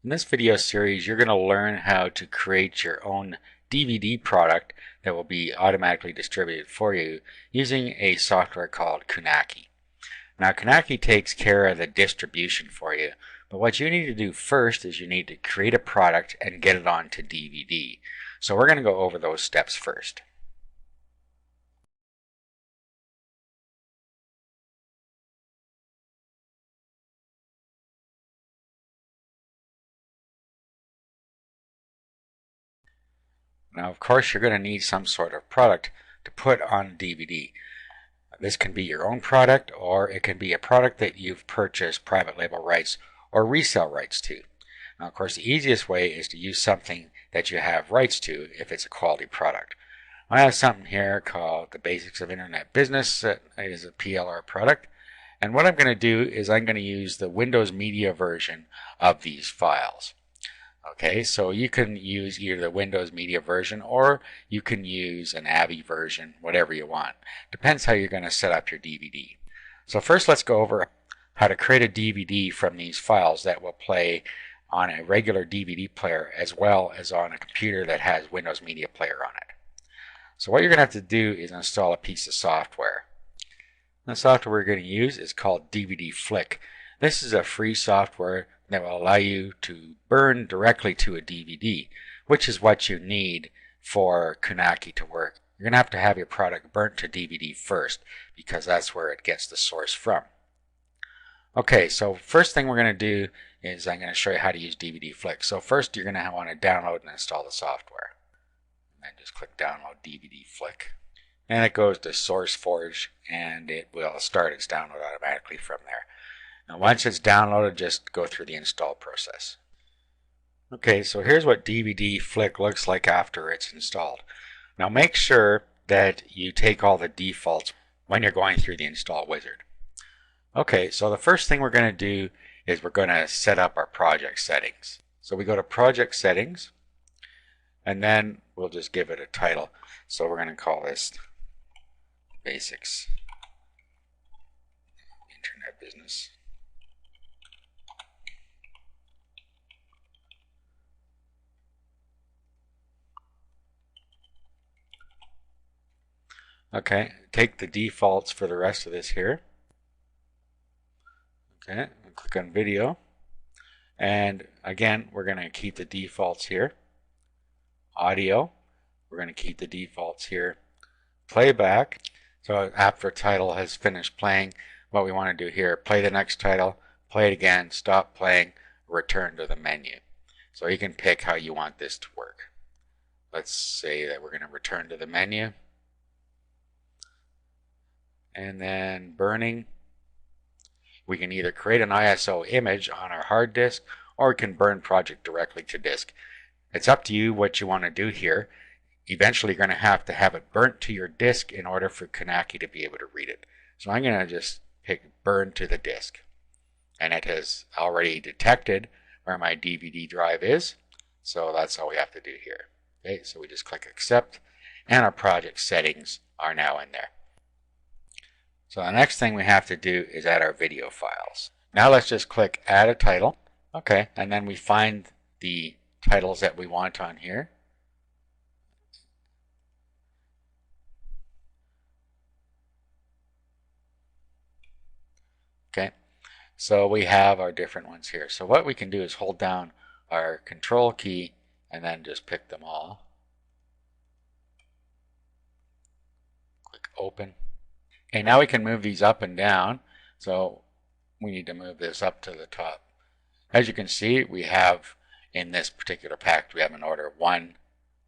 In this video series, you're going to learn how to create your own DVD product that will be automatically distributed for you using a software called Kunaki. Now, Kunaki takes care of the distribution for you, but what you need to do first is you need to create a product and get it onto DVD. So we're going to go over those steps first. Now, of course, you're going to need some sort of product to put on DVD. This can be your own product, or it can be a product that you've purchased private label rights or resale rights to. Now, of course, the easiest way is to use something that you have rights to if it's a quality product. I have something here called The Basics of Internet Business that is a PLR product. And what I'm going to do is I'm going to use the Windows Media version of these files. Okay, so you can use either the Windows Media version or you can use an AVI version, whatever you want. Depends how you're going to set up your DVD. So first let's go over how to create a DVD from these files that will play on a regular DVD player as well as on a computer that has Windows Media Player on it. So what you're going to have to do is install a piece of software. The software we're going to use is called DVD Flick. This is a free software that will allow you to burn directly to a DVD, which is what you need for Kunaki to work. You're going to have your product burnt to DVD first because that's where it gets the source from. Okay, so first thing we're going to do is I'm going to show you how to use DVD Flick. So first you're going to want to download and install the software. And then just click download DVD Flick. And it goes to SourceForge and it will start its download automatically from there. Now once it's downloaded, just go through the install process. Okay, so here's what DVD Flick looks like after it's installed. Now make sure that you take all the defaults when you're going through the install wizard. Okay, so the first thing we're going to do is we're going to set up our project settings. So we go to project settings and then we'll just give it a title. So we're going to call this Basics Internet Business. Okay, take the defaults for the rest of this here. Okay, click on video. And again, we're going to keep the defaults here. Audio, we're going to keep the defaults here. Playback, so after title has finished playing, what we want to do here, play the next title, play it again, stop playing, return to the menu. So you can pick how you want this to work. Let's say that we're going to return to the menu. And then burning, we can either create an ISO image on our hard disk or we can burn project directly to disk. It's up to you what you want to do here. Eventually you're going to have it burnt to your disk in order for Kunaki to be able to read it. So I'm going to just pick burn to the disk. And it has already detected where my DVD drive is. So that's all we have to do here. Okay, so we just click accept and our project settings are now in there. So the next thing we have to do is add our video files. Now let's just click add a title. Okay, and then we find the titles that we want on here. Okay, so we have our different ones here. So what we can do is hold down our control key and then just pick them all. Click open. Okay, now we can move these up and down. So we need to move this up to the top. As you can see, we have in this particular pack, we have an order 1,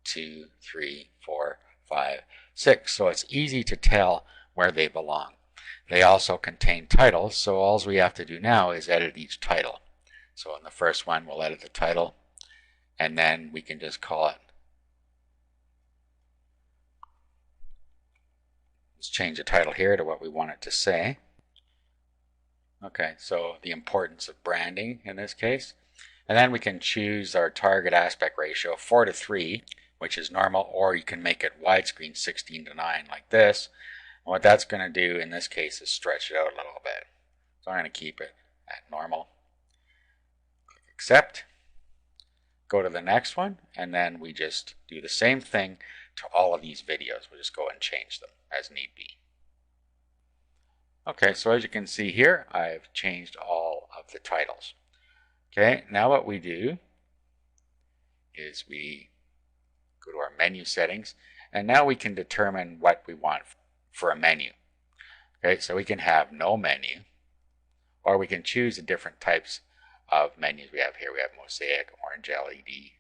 2, 3, 4, 5, 6. So it's easy to tell where they belong. They also contain titles, so all we have to do now is edit each title. So in the first one, we'll edit the title, and then we can just call it. Let's change the title here to what we want it to say. Okay, so the importance of branding in this case. And then we can choose our target aspect ratio 4:3, which is normal, or you can make it widescreen 16:9 like this. And what that's going to do in this case is stretch it out a little bit. So I'm going to keep it at normal. Click accept. go to the next one, and then we just do the same thing to all of these videos. We'll just go and change them as need be. Okay, so as you can see here, I've changed all of the titles. Okay, now what we do is we go to our menu settings, and now we can determine what we want for a menu. Okay, so we can have no menu, or we can choose the different types of menus we have here. We have mosaic, orange LED,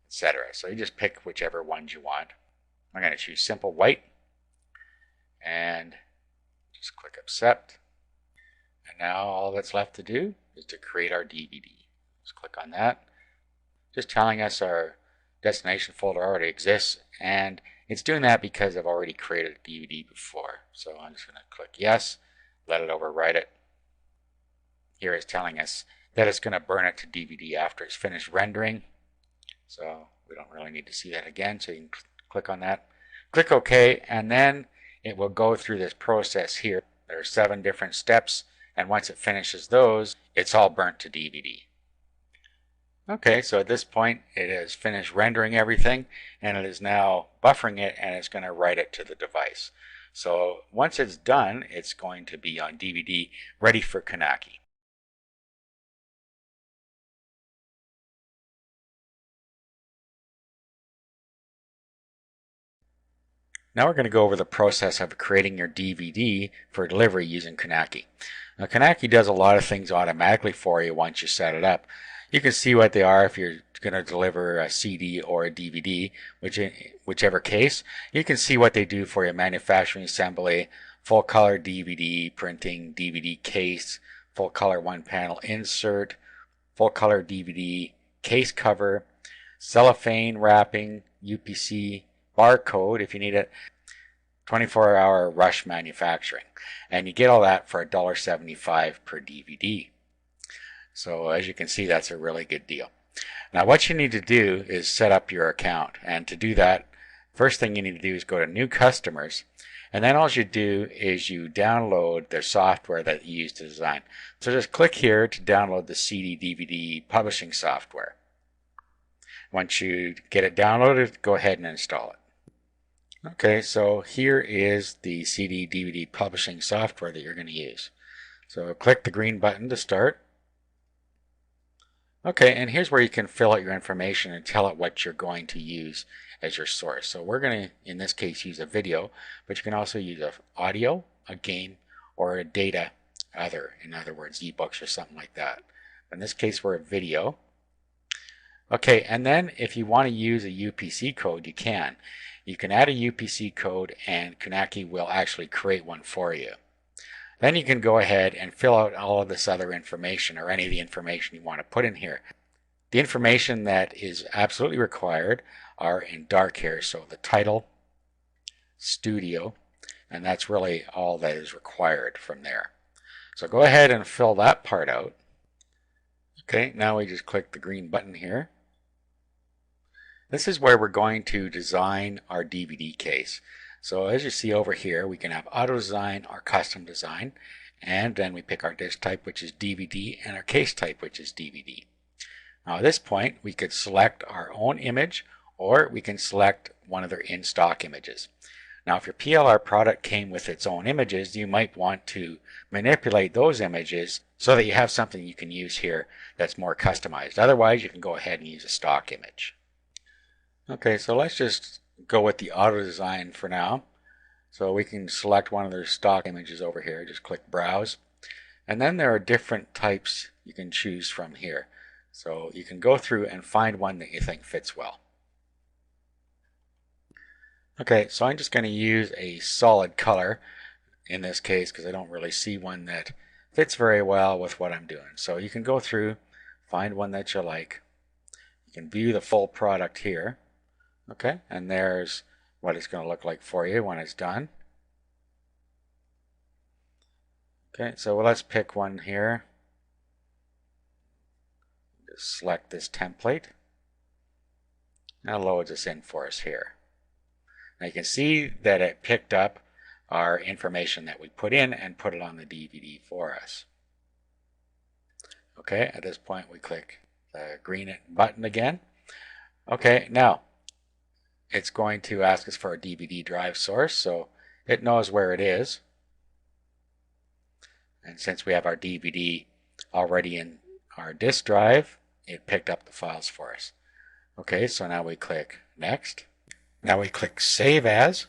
etc. So you just pick whichever ones you want. I'm going to choose simple white, and just click accept. And now all that's left to do is to create our DVD. Just click on that. Just telling us our destination folder already exists, and it's doing that because I've already created a DVD before. So I'm just going to click yes, let it overwrite it. Here it's telling us that it's going to burn it to DVD after it's finished rendering. So we don't really need to see that again, so you can click on that. Click OK, and then it will go through this process here. There are 7 different steps, and once it finishes those, it's all burnt to DVD. Okay, so at this point it has finished rendering everything, and it is now buffering it, and it's going to write it to the device. So once it's done, it's going to be on DVD, ready for Knacky. Now we're going to go over the process of creating your DVD for delivery using Knacky. Now Knacky does a lot of things automatically for you once you set it up. You can see what they are if you're going to deliver a CD or a DVD, whichever case. You can see what they do for you: manufacturing assembly, full color DVD printing, DVD case, full color one panel insert, full color DVD case cover, cellophane wrapping, UPC, barcode if you need it, 24-hour rush manufacturing. And you get all that for $1.75 per DVD. So as you can see, that's a really good deal. Now what you need to do is set up your account. And to do that, first thing you need to do is go to New Customers. And then all you do is you download their software that you use to design. So just click here to download the CD DVD publishing software. Once you get it downloaded, go ahead and install it. Okay, so here is the CD DVD publishing software that you're going to use. So click the green button to start. Okay, and here's where you can fill out your information and tell it what you're going to use as your source. So we're going to, in this case, use a video, but you can also use an audio, a game, or a data other. In other words, ebooks or something like that. In this case, we're a video. Okay, and then if you want to use a UPC code, you can. You can add a UPC code, and Knacky will actually create one for you. Then you can go ahead and fill out all of this other information, or any of the information you want to put in here. The information that is absolutely required are in dark here, so the title, studio, and that's really all that is required from there. So go ahead and fill that part out. Okay, now we just click the green button here. This is where we're going to design our DVD case. So as you see over here, we can have auto design or custom design, and then we pick our disc type, which is DVD, and our case type, which is DVD. Now at this point, we could select our own image, or we can select one of their in-stock images. Now if your PLR product came with its own images, you might want to manipulate those images so that you have something you can use here that's more customized. Otherwise, you can go ahead and use a stock image. Okay, so let's just go with the auto design for now. So we can select one of their stock images over here. Just click browse. And then there are different types you can choose from here. So you can go through and find one that you think fits well. Okay, so I'm just going to use a solid color in this case because I don't really see one that fits very well with what I'm doing. So you can go through, find one that you like. You can view the full product here. Okay, and there's what it's going to look like for you when it's done. Okay, so let's pick one here. Just select this template. Now it loads us in for us here. Now you can see that it picked up our information that we put in and put it on the DVD for us. Okay, at this point we click the green button again. Okay, now it's going to ask us for a DVD drive source, so it knows where it is. And since we have our DVD already in our disk drive, it picked up the files for us. Okay, so now we click Next. Now we click Save As.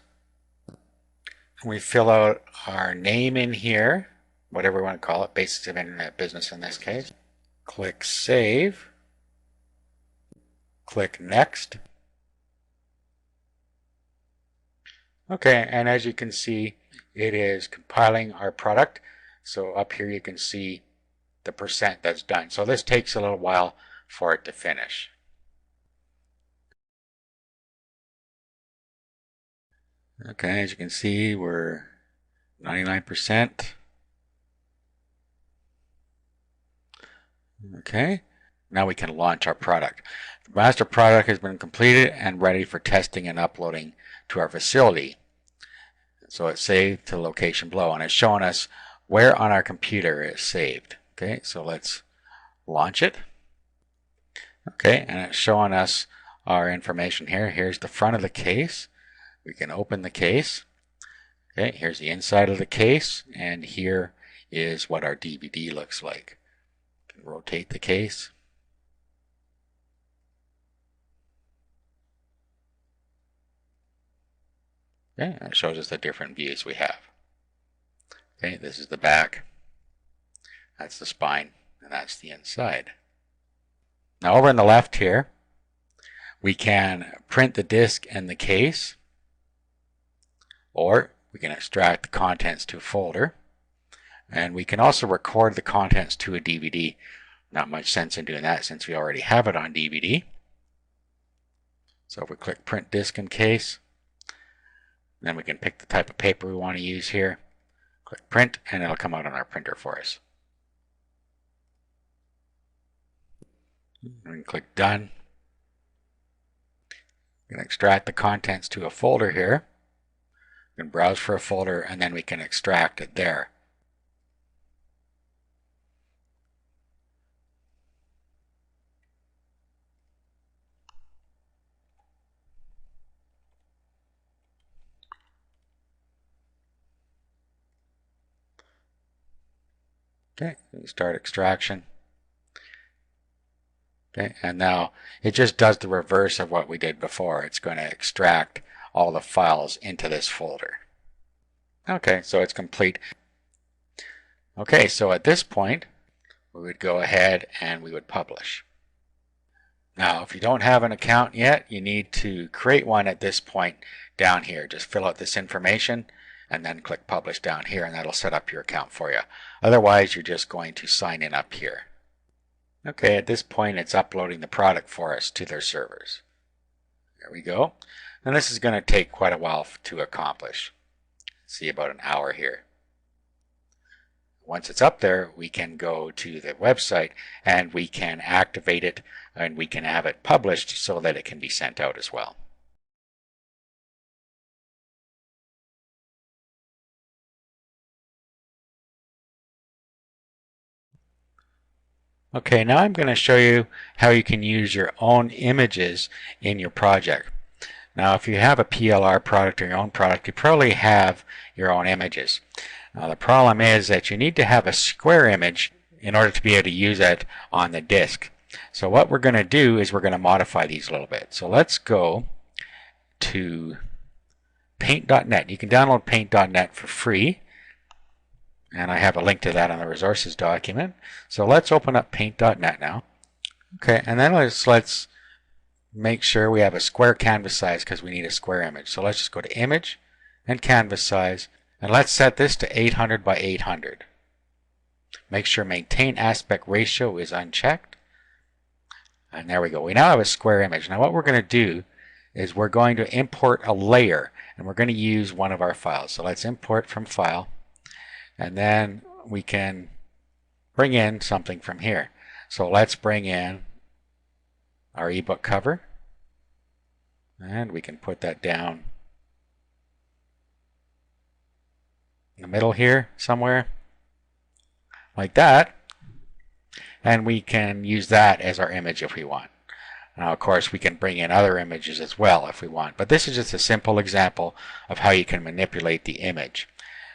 We fill out our name in here, whatever we want to call it, Basics of Internet Business in this case. Click Save. Click Next. Okay, and as you can see, it is compiling our product. So up here you can see the percent that's done. So this takes a little while for it to finish. Okay, as you can see, we're 99%. Okay, now we can launch our product. The master product has been completed and ready for testing and uploading to our facility. So it's saved to the location below, and it's showing us where on our computer it's saved. Okay, so let's launch it. Okay, and it's showing us our information here. Here's the front of the case. We can open the case. Okay, here's the inside of the case, and here is what our DVD looks like. We can rotate the case. Okay, and it shows us the different views we have. Okay, this is the back, that's the spine, and that's the inside. Now over on the left here, we can print the disc and the case, or we can extract the contents to a folder, and we can also record the contents to a DVD. Not much sense in doing that since we already have it on DVD. So if we click Print Disc and Case, then we can pick the type of paper we want to use here. Click Print, and it'll come out on our printer for us. We can click Done. We can extract the contents to a folder here. We can browse for a folder, and then we can extract it there. Okay, start extraction. Okay, and now it just does the reverse of what we did before. It's going to extract all the files into this folder. Okay, so it's complete. Okay, so at this point, we would go ahead and we would publish. Now, if you don't have an account yet, you need to create one at this point down here. Just fill out this information and then click Publish down here, and that'll set up your account for you. Otherwise, you're just going to sign in up here. Okay, at this point, it's uploading the product for us to their servers. There we go. And this is going to take quite a while to accomplish. See, about an hour here. Once it's up there, we can go to the website and we can activate it, and we can have it published so that it can be sent out as well. Okay, now I'm going to show you how you can use your own images in your project. Now, if you have a PLR product or your own product, you probably have your own images. Now, the problem is that you need to have a square image in order to be able to use it on the disk. So what we're going to do is we're going to modify these a little bit. So let's go to paint.net. You can download paint.net for free, and I have a link to that on the resources document. So let's open up paint.net now. Okay, and then let's make sure we have a square canvas size because we need a square image. So let's just go to Image and Canvas Size, and let's set this to 800 by 800. Make sure Maintain Aspect Ratio is unchecked. And there we go. We now have a square image. Now what we're going to do is we're going to import a layer, and we're going to use one of our files. So let's import from File, and then we can bring in something from here. So let's bring in our ebook cover, and we can put that down in the middle here somewhere like that. and we can use that as our image if we want. Now, of course, we can bring in other images as well if we want, but this is just a simple example of how you can manipulate the image.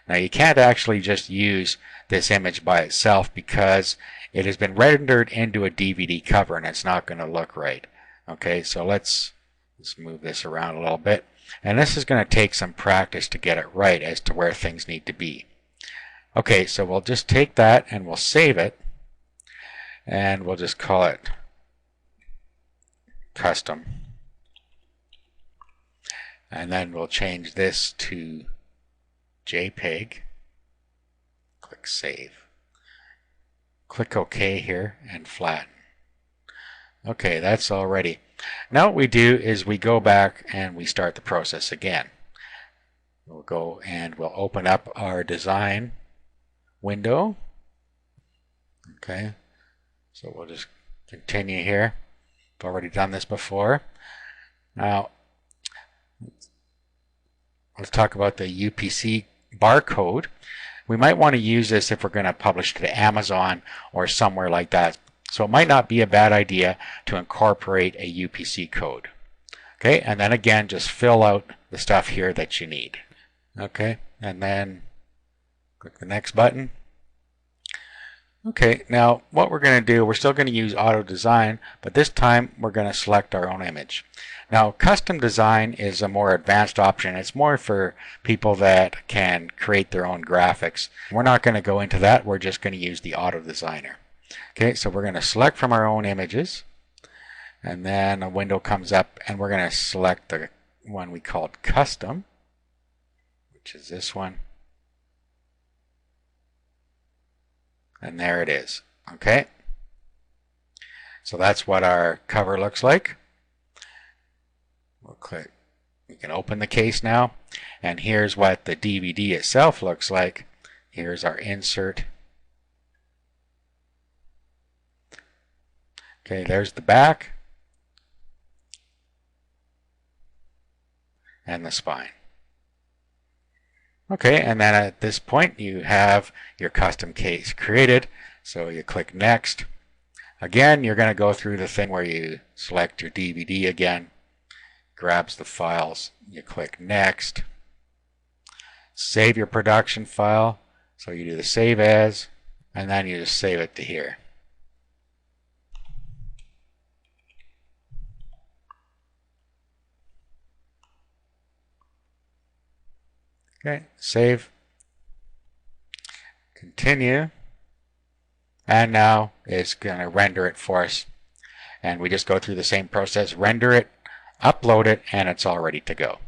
Now, you can't actually just use this image by itself because it has been rendered into a DVD cover and it's not going to look right. Okay, so let's move this around a little bit. And this is going to take some practice to get it right as to where things need to be. Okay, so we'll just take that and we'll save it. And we'll just call it custom. And then we'll change this to JPEG. Click Save. Click OK here and flatten. Okay, that's all ready. Now what we do is we go back and we start the process again. We'll go and we'll open up our design window. Okay, so we'll just continue here. I've already done this before. Now, let's talk about the UPC barcode. We might want to use this if we're going to publish to Amazon or somewhere like that. So it might not be a bad idea to incorporate a UPC code. Okay, and then again, just fill out the stuff here that you need. Okay, and then click the next button. Okay, now what we're going to do, we're still going to use auto design, but this time we're going to select our own image. Now, custom design is a more advanced option. It's more for people that can create their own graphics. We're not going to go into that. We're just going to use the auto designer. Okay, so we're going to select from our own images, and then a window comes up and we're going to select the one we called custom, which is this one. And there it is. Okay, so that's what our cover looks like. We'll click, we can open the case now, and here's what the DVD itself looks like. Here's our insert. Okay, there's the back and the spine. Okay, and then at this point you have your custom case created, so you click next. Again, you're going to go through the thing where you select your DVD again, grabs the files, you click next, save your production file, so you do the save as, and then you just save it to here. Okay, save, continue, and now it's going to render it for us. And we just go through the same process, render it, upload it, and it's all ready to go.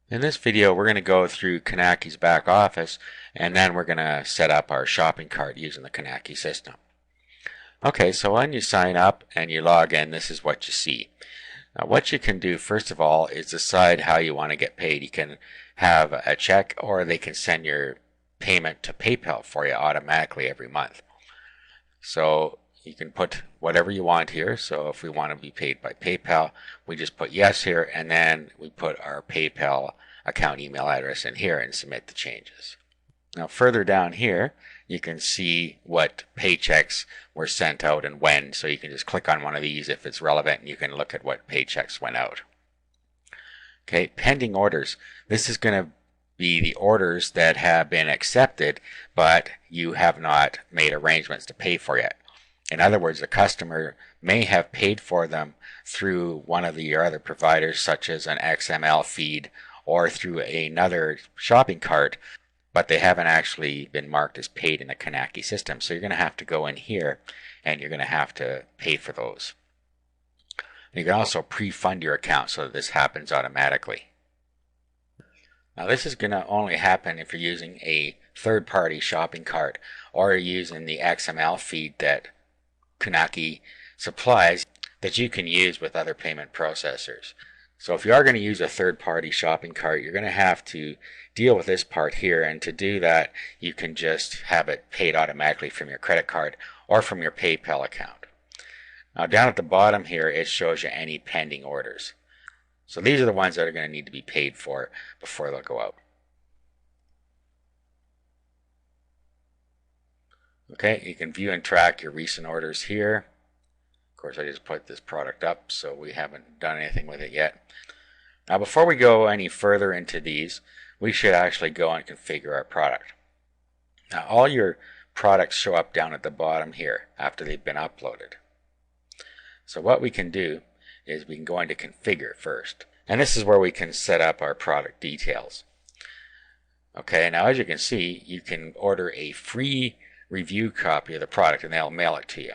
In this video, we're going to go through Knaki's back office, and then we're going to set up our shopping cart using the Knaki system. Okay, so when you sign up and you log in, this is what you see. Now, what you can do, first of all, is decide how you want to get paid. You can have a check, or they can send your payment to PayPal for you automatically every month. So you can put whatever you want here. So if we want to be paid by PayPal, we just put yes here, and then we put our PayPal account email address in here and submit the changes. Now further down here, you can see what paychecks were sent out and when, so you can just click on one of these if it's relevant, and you can look at what paychecks went out. Okay, pending orders. This is going to be the orders that have been accepted, but you have not made arrangements to pay for yet. In other words, the customer may have paid for them through one of your other providers, such as an XML feed or through another shopping cart, but they haven't actually been marked as paid in the Knaki system. So you're going to have to go in here and you're going to have to pay for those. And you can also pre-fund your account so that this happens automatically. Now this is going to only happen if you're using a third-party shopping cart or you're using the XML feed that Knaki supplies that you can use with other payment processors. So if you are going to use a third-party shopping cart, you're going to have to deal with this part here, and to do that you can just have it paid automatically from your credit card or from your PayPal account. Now down at the bottom here, it shows you any pending orders. So these are the ones that are going to need to be paid for before they'll go out. Okay, you can view and track your recent orders here. Of course, I just put this product up, so we haven't done anything with it yet. Now, before we go any further into these, we should actually go and configure our product. Now, all your products show up down at the bottom here after they've been uploaded. So what we can do is we can go into configure first. And this is where we can set up our product details. Okay, now as you can see, you can order a free review copy of the product and they'll mail it to you.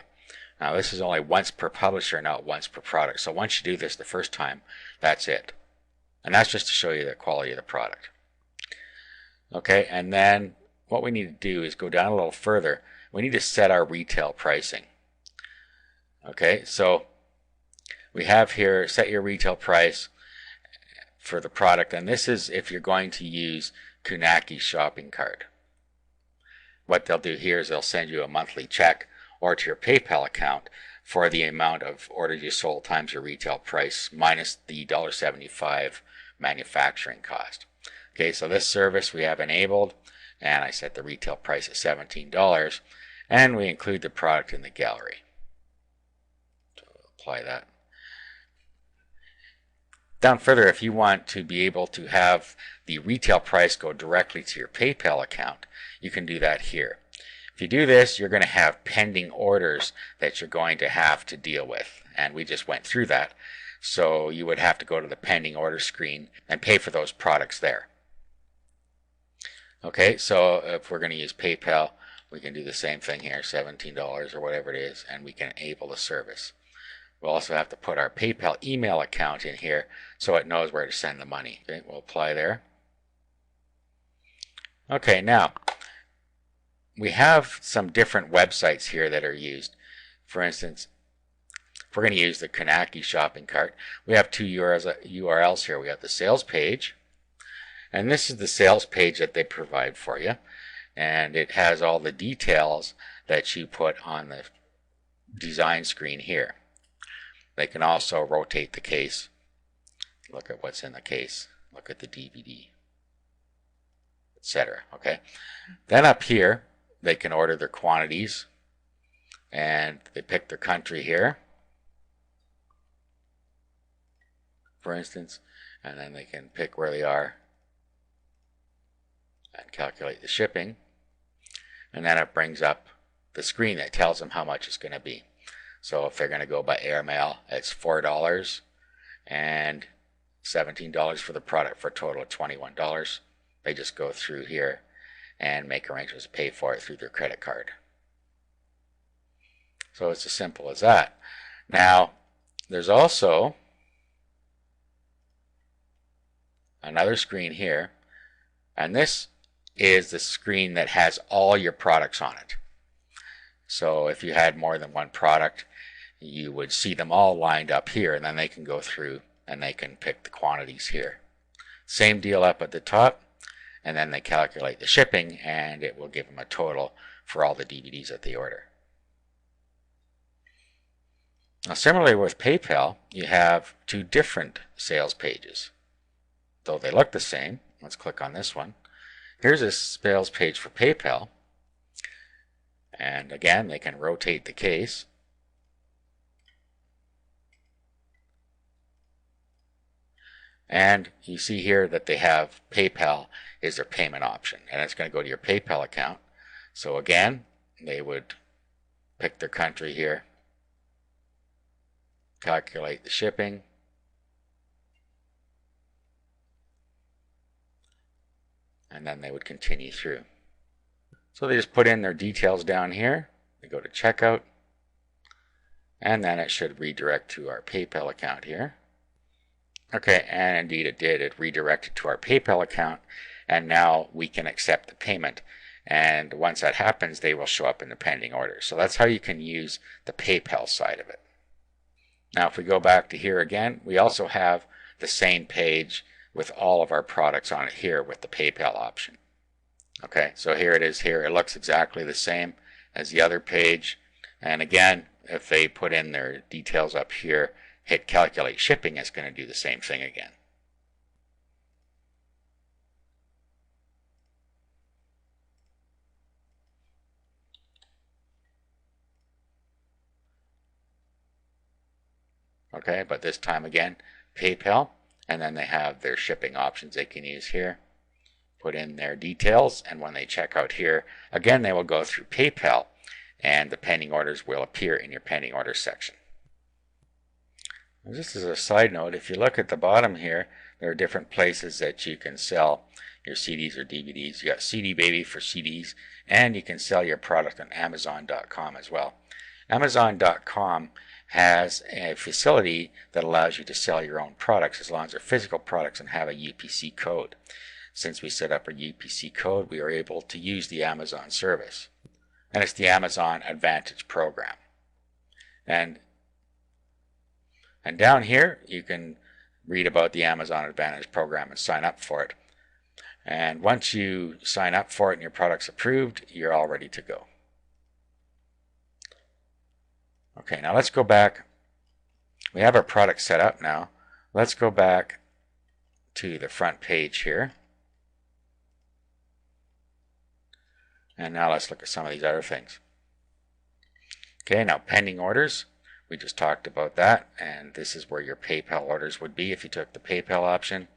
Now this is only once per publisher, not once per product. So once you do this the first time, that's it. And that's just to show you the quality of the product. Okay, and then what we need to do is go down a little further. We need to set our retail pricing. Okay, so we have here set your retail price for the product, and this is if you're going to use Kunaki shopping cart. What they'll do here is they'll send you a monthly check or to your PayPal account for the amount of orders you sold times your retail price minus the $1.75 manufacturing cost. Okay, so this service we have enabled, and I set the retail price at $17, and we include the product in the gallery. So we'll apply that. Down further, if you want to be able to have the retail price go directly to your PayPal account, you can do that here. If you do this, you're going to have pending orders that you're going to have to deal with, and we just went through that. So you would have to go to the pending order screen and pay for those products there. Okay, so if we're going to use PayPal, we can do the same thing here, $17 or whatever it is, and we can enable the service. We'll also have to put our PayPal email account in here so it knows where to send the money. Okay, we'll apply there. Okay, now we have some different websites here that are used. For instance, if we're going to use the Kunaki shopping cart, we have two URLs here. We have the sales page, and this is the sales page that they provide for you, and it has all the details that you put on the design screen here. They can also rotate the case, look at what's in the case, look at the DVD, etc. Okay, then up here they can order their quantities, and they pick their country here, for instance, and then they can pick where they are and calculate the shipping, and then it brings up the screen that tells them how much it's going to be. So if they're going to go by airmail, it's $4 and $17 for the product for a total of $21. They just go through here and make arrangements to pay for it through their credit card. So it's as simple as that. Now, there's also another screen here, and this is the screen that has all your products on it. So if you had more than one product, you would see them all lined up here, and then they can go through and they can pick the quantities here. Same deal up at the top, and then they calculate the shipping, and it will give them a total for all the DVDs that they order. Now, similarly with PayPal, you have two different sales pages. Though they look the same, let's click on this one. Here's a sales page for PayPal. And again, they can rotate the case. And you see here that they have PayPal is their payment option. And it's going to go to your PayPal account. So again, they would pick their country here, calculate the shipping, and then they would continue through. So they just put in their details down here. They go to checkout, and then it should redirect to our PayPal account here. Okay, and indeed it did. It redirected to our PayPal account, and now we can accept the payment. And once that happens, they will show up in the pending order. So that's how you can use the PayPal side of it. Now if we go back to here again, we also have the same page with all of our products on it here with the PayPal option. Okay, so here it is here. It looks exactly the same as the other page. And again, if they put in their details up here, hit calculate shipping, it's going to do the same thing again. Okay, but this time again, PayPal, and then they have their shipping options they can use here. Put in their details, and when they check out here, again, they will go through PayPal, and the pending orders will appear in your pending orders section. Just as a side note, if you look at the bottom here, there are different places that you can sell your CDs or DVDs. You got CD Baby for CDs, and you can sell your product on Amazon.com as well. Amazon.com has a facility that allows you to sell your own products as long as they're physical products and have a UPC code. Since we set up a UPC code, we are able to use the Amazon service. And it's the Amazon Advantage program. And down here, you can read about the Amazon Advantage program and sign up for it. And once you sign up for it and your product's approved, you're all ready to go. Okay, now let's go back. We have our product set up now. Let's go back to the front page here. And now let's look at some of these other things. Okay, now pending orders. We just talked about that, and this is where your PayPal orders would be if you took the PayPal option.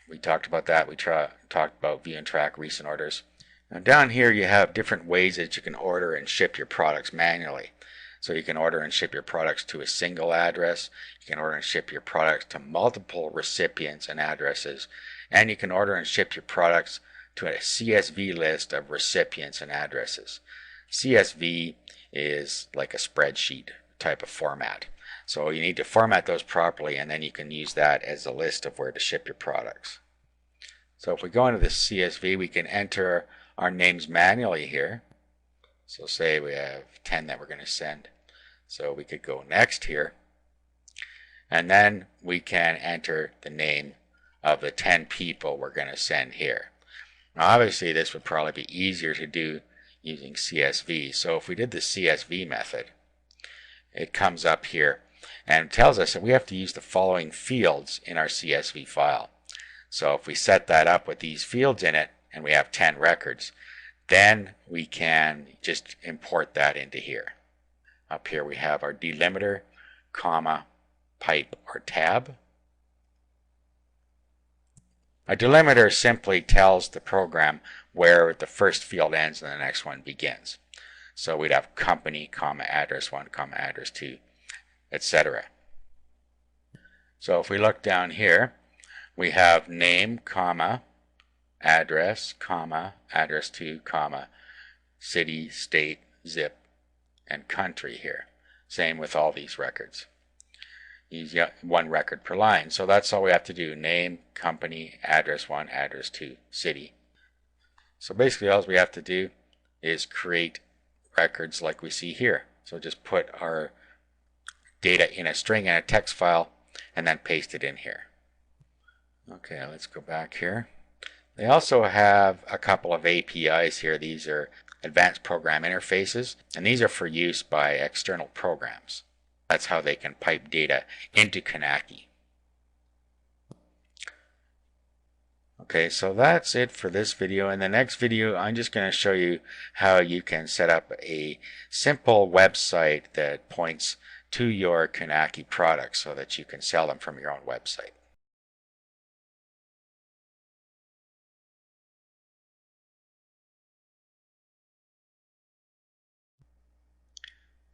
We talked about that. We talked about view and track recent orders. Now down here you have different ways that you can order and ship your products manually. So you can order and ship your products to a single address. You can order and ship your products to multiple recipients and addresses. And you can order and ship your products to a CSV list of recipients and addresses. CSV is like a spreadsheet type of format. So you need to format those properly, and then you can use that as a list of where to ship your products. So if we go into the CSV, we can enter our names manually here. So say we have 10 that we're going to send. So we could go next here, and then we can enter the name of the 10 people we're going to send here. Now obviously this would probably be easier to do using CSV. So if we did the CSV method, it comes up here and tells us that we have to use the following fields in our CSV file. So if we set that up with these fields in it, and we have 10 records, then we can just import that into here. Up here we have our delimiter, comma, pipe, or tab. A delimiter simply tells the program where the first field ends and the next one begins. So we'd have company, comma, address 1, comma, address 2, etc. So if we look down here, we have name, comma, address, comma, address 2, comma, city, state, zip, and country here. Same with all these records. Use one record per line. So that's all we have to do. Name, company, address 1, address 2, city. So basically all we have to do is create records like we see here. So just put our data in a string and a text file and then paste it in here. Okay, let's go back here. They also have a couple of APIs here. These are advanced program interfaces, and these are for use by external programs. That's how they can pipe data into Knacky. Okay, so that's it for this video. In the next video, I'm just going to show you how you can set up a simple website that points to your Knacky products so that you can sell them from your own website.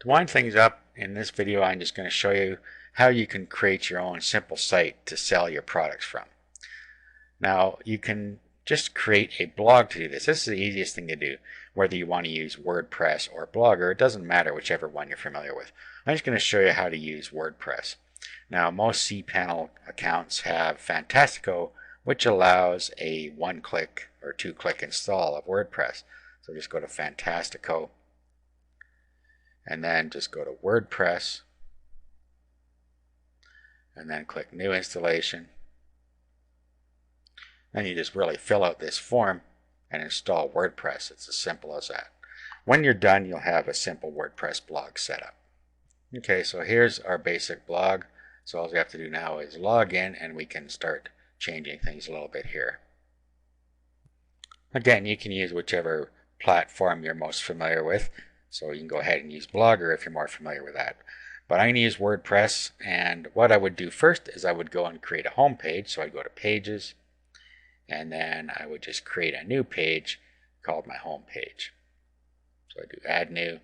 To wind things up, in this video I'm just going to show you how you can create your own simple site to sell your products from. Now you can just create a blog to do this. This is the easiest thing to do, whether you want to use WordPress or Blogger. It doesn't matter whichever one you're familiar with. I'm just going to show you how to use WordPress. Now most cPanel accounts have Fantastico, which allows a one-click or two-click install of WordPress. So just go to Fantastico, and then just go to WordPress, and then click New Installation. Then you just really fill out this form and install WordPress. It's as simple as that. When you're done, you'll have a simple WordPress blog set up. Okay, so here's our basic blog. So all we have to do now is log in and we can start changing things a little bit here. Again, you can use whichever platform you're most familiar with. So you can go ahead and use Blogger if you're more familiar with that. But I'm going to use WordPress, and what I would do first is I would go and create a home page. So I'd go to Pages, and then I would just create a new page called my home page. So I do Add New.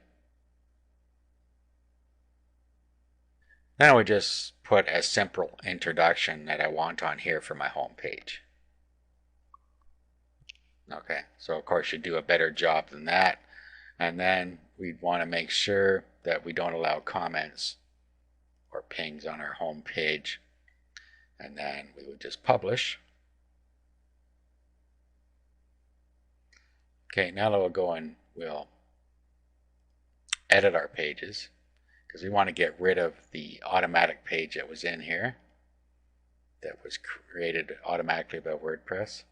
Then I would just put a simple introduction that I want on here for my home page. Okay, so of course you do a better job than that. And then we'd want to make sure that we don't allow comments or pings on our home page. And then we would just publish. Okay, now we'll go and we'll edit our pages because we want to get rid of the automatic page that was in here that was created automatically by WordPress.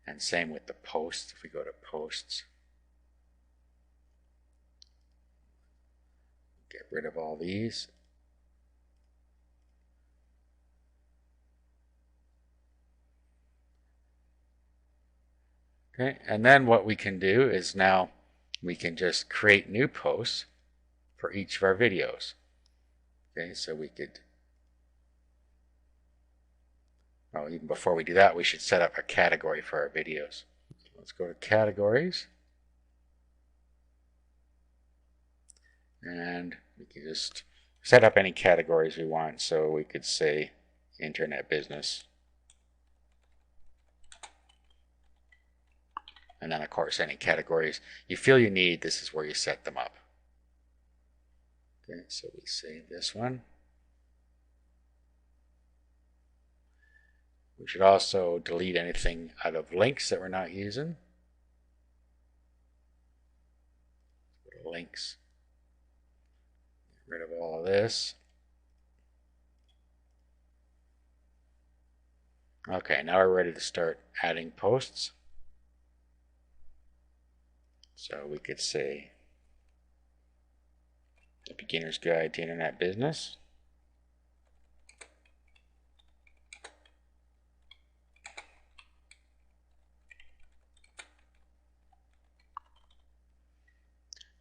And same with the posts. If we go to posts, get rid of all these. Okay, and then what we can do is now we can just create new posts for each of our videos. Okay, so we could, well, even before we do that, we should set up a category for our videos. So let's go to categories. And we can just set up any categories we want. So we could say internet business. And then of course any categories you feel you need, this is where you set them up. Okay, so we save this one. We should also delete anything out of links that we're not using. Go to links. Get rid of all of this. Okay, now we're ready to start adding posts. So we could say The Beginner's Guide to Internet Business.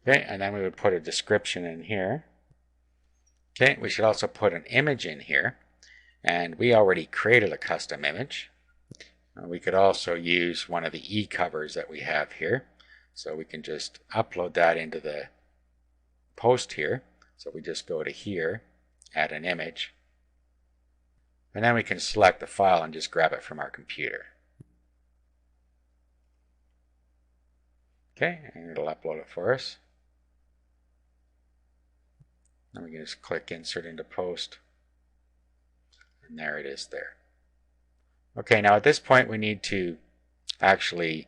Okay, and then we would put a description in here. Okay, we should also put an image in here. And we already created a custom image. We could also use one of the e-covers that we have here. So we can just upload that into the post here. So we just go to here, add an image. And then we can select the file and just grab it from our computer. Okay, and it'll upload it for us. And we can just click Insert into Post. And there it is there. Okay, now at this point we need to actually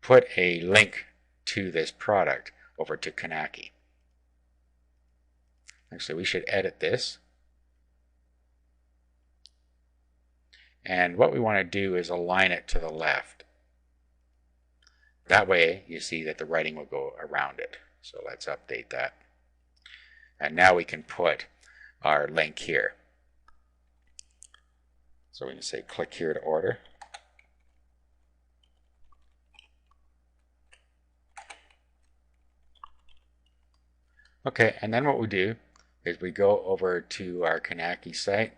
put a link to this product over to Kanaki. Actually, we should edit this. And what we want to do is align it to the left. That way you see that the writing will go around it. So let's update that. And now we can put our link here. So we can say click here to order. Okay, and then what we do is we go over to our Kanaki site.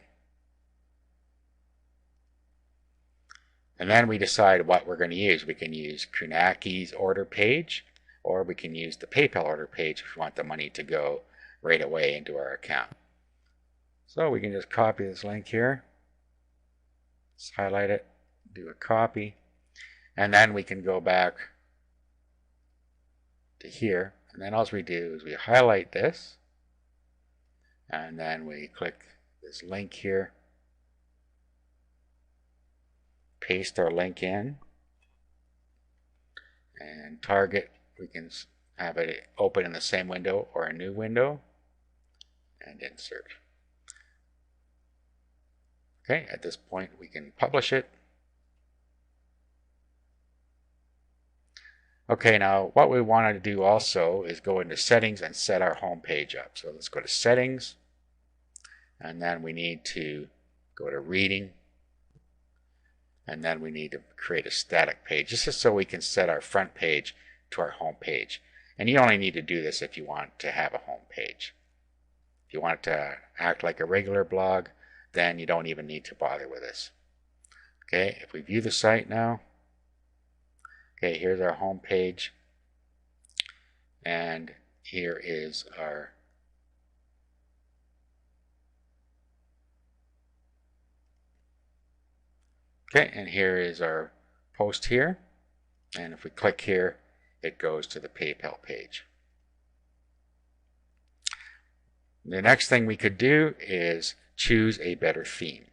And then we decide what we're going to use. We can use Kanaki's order page, or we can use the PayPal order page if we want the money to go right away into our account. So we can just copy this link here. Let's highlight it, do a copy, and then we can go back to here. And then all we do is we highlight this, and then we click this link here, paste our link in, and target, we can have it open in the same window or a new window, and insert. Okay, at this point we can publish it. Okay, now what we want to do also is go into settings and set our home page up. So let's go to settings, and then we need to go to reading, and then we need to create a static page. This is so we can set our front page to our home page. And you only need to do this if you want to have a home page. If you want it to act like a regular blog, then you don't even need to bother with this. Okay, if we view the site now, okay, here's our home page, and here is our and here is our post here, and if we click here, it goes to the PayPal page. The next thing we could do is choose a better theme.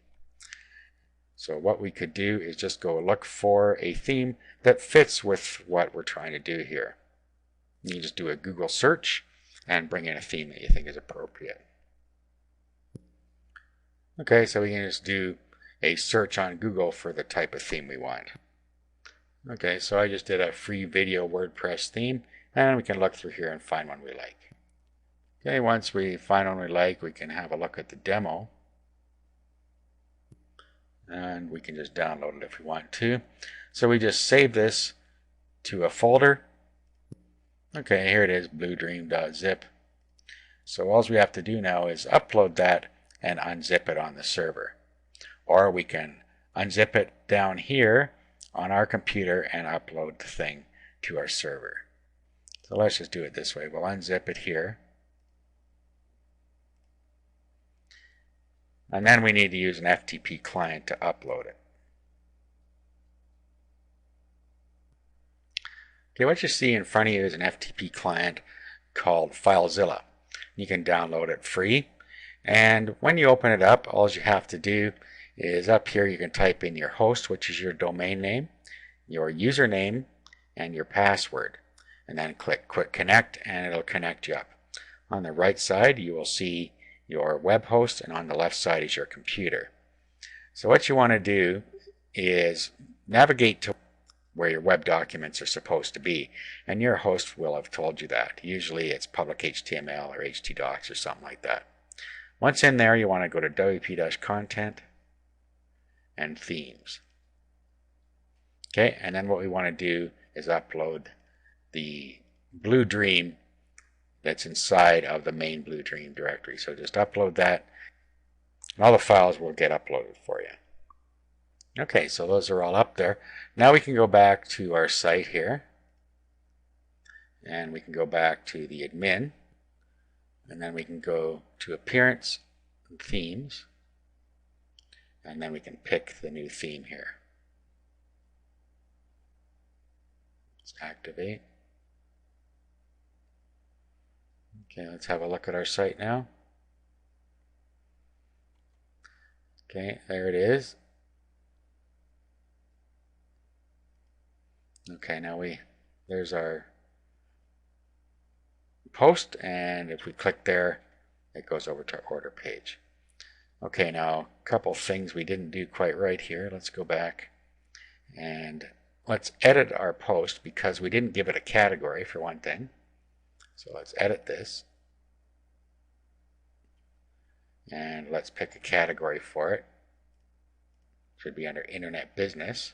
So what we could do is just go look for a theme that fits with what we're trying to do here. You just do a Google search and bring in a theme that you think is appropriate. Okay, so we can just do a search on Google for the type of theme we want. Okay, so I just did a free video WordPress theme, and we can look through here and find one we like. Okay, once we find one we like, we can have a look at the demo. And we can just download it if we want to. So we just save this to a folder. Okay, here it is, bluedream.zip. So all we have to do now is upload that and unzip it on the server. Or we can unzip it down here on our computer and upload the thing to our server. So let's just do it this way. We'll unzip it here. And then we need to use an FTP client to upload it. Okay, what you see in front of you is an FTP client called FileZilla. You can download it free. And when you open it up, all you have to do is up here you can type in your host, which is your domain name, your username, and your password. And then click Quick Connect, and it'll connect you up. On the right side, you will see your web host, and on the left side is your computer. So what you want to do is navigate to where your web documents are supposed to be, and your host will have told you that. Usually it's public HTML or htdocs or something like that. Once in there, you want to go to wp-content and themes. Okay, and then what we want to do is upload the Blue Dream that's inside of the main Blue Dream directory. So just upload that, and all the files will get uploaded for you. Okay, so those are all up there. Now we can go back to our site here, and we can go back to the admin, and then we can go to appearance and themes, and then we can pick the new theme here. Let's activate. Okay, let's have a look at our site now. Okay, there it is. Okay, now there's our post, and if we click there, it goes over to our order page. Okay, now a couple things we didn't do quite right here. Let's go back and let's edit our post because we didn't give it a category for one thing. So let's edit this, and let's pick a category for it. Should be under Internet Business.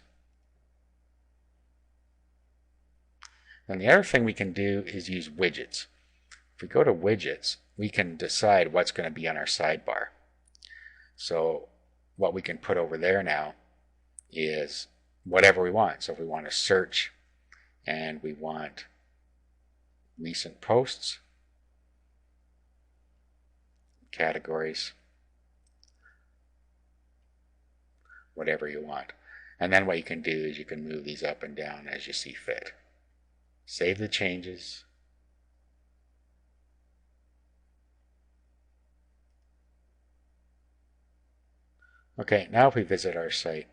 And the other thing we can do is use widgets. If we go to widgets, we can decide what's going to be on our sidebar. So what we can put over there now is whatever we want. So if we want to search and we want recent posts, categories, whatever you want. And then what you can do is you can move these up and down as you see fit. Save the changes. Okay, now if we visit our site,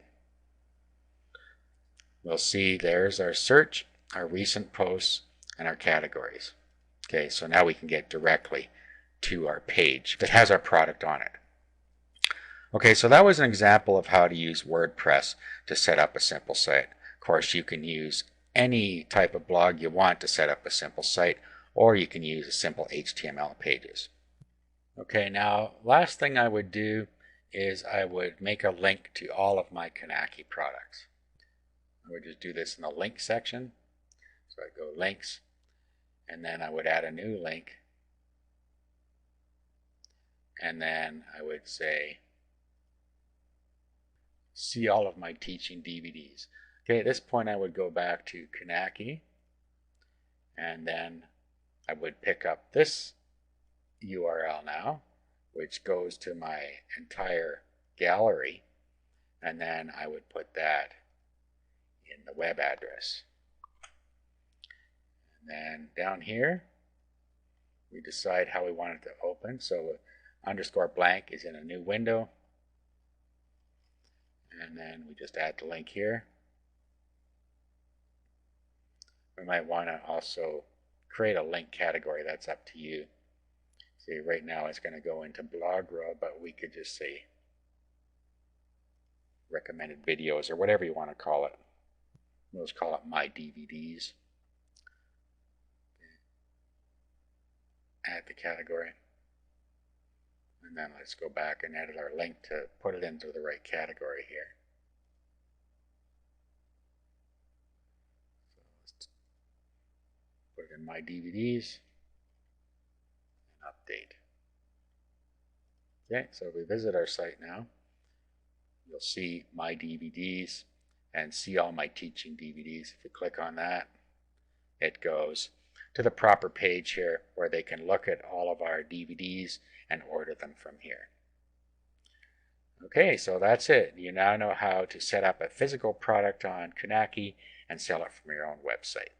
we'll see there's our search, our recent posts, and our categories. Okay, so now we can get directly to our page that has our product on it. Okay, so that was an example of how to use WordPress to set up a simple site. Of course, you can use any type of blog you want to set up a simple site, or you can use a simple HTML pages. Okay, now last thing I would do is I would make a link to all of my Knacky products. I would just do this in the link section. So I go links, and then I would add a new link, and then I would say see all of my teaching DVDs. Okay, at this point I would go back to Knacky, and then I would pick up this URL now, which goes to my entire gallery, and then I would put that in the web address. And then down here we decide how we want it to open. So underscore blank is in a new window, and then we just add the link here. We might want to also create a link category. That's up to you. See, right now it's going to go into Blogger, but we could just say recommended videos or whatever you want to call it. We'll just call it My DVDs. Add the category. And then let's go back and edit our link to put it into the right category here. So let's put it in My DVDs and update. Okay, so if we visit our site now, you'll see My DVDs and see all my teaching DVDs. If you click on that, it goes to the proper page here where they can look at all of our DVDs and order them from here. Okay, so that's it. You now know how to set up a physical product on Knacky and sell it from your own website.